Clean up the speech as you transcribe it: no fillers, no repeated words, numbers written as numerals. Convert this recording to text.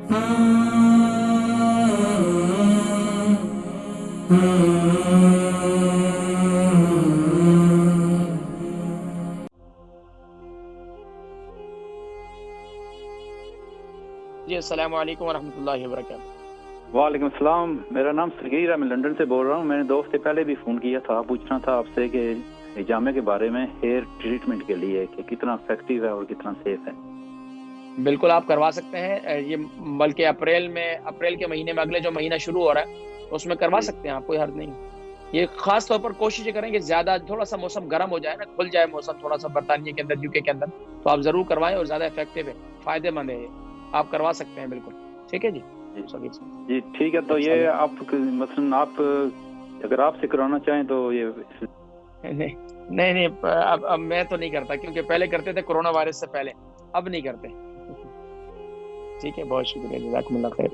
جی السلام علیکم ورحمۃ اللہ وبرکاتہ۔ وعلیکم السلام، میرا نام سرگیر ہے، میں لندن سے بول رہا ہوں۔ میں نے 2 ہفتے پہلے بھی فون کیا تھا، پوچھنا تھا آپ سے کہ حجامے کے بارے میں ہیئر ٹریٹمنٹ کے لیے کہ کتنا افیکٹو ہے اور کتنا سیف ہے۔ بالکل آپ کروا سکتے ہیں یہ، بلکہ اپریل کے مہینے میں، اگلے جو مہینہ شروع ہو رہا ہے اس میں کروا سکتے ہیں آپ، کوئی حرج نہیں۔ یہ خاص طور پر کوشش کریں کہ زیادہ تھوڑا سا موسم گرم ہو جائے نا، کھل جائے موسم تھوڑا سا برطانیہ کے اندر، UK کے اندر، تو آپ ضرور کروائیں، اور زیادہ افیکٹو ہے، فائدے مند ہے، یہ آپ کروا سکتے ہیں بالکل۔ ٹھیک ہے جی جی ٹھیک ہے، تو یہ آپ مثلاً آپ اگر آپ سے کرانا چاہیں تو یہ نہیں اب میں تو نہیں کرتا، کیونکہ پہلے کرتے تھے کورونا وائرس سے پہلے، اب نہیں کرتے۔ ٹھیک ہے، بہت شکریہ، جزاکم اللہ خیر۔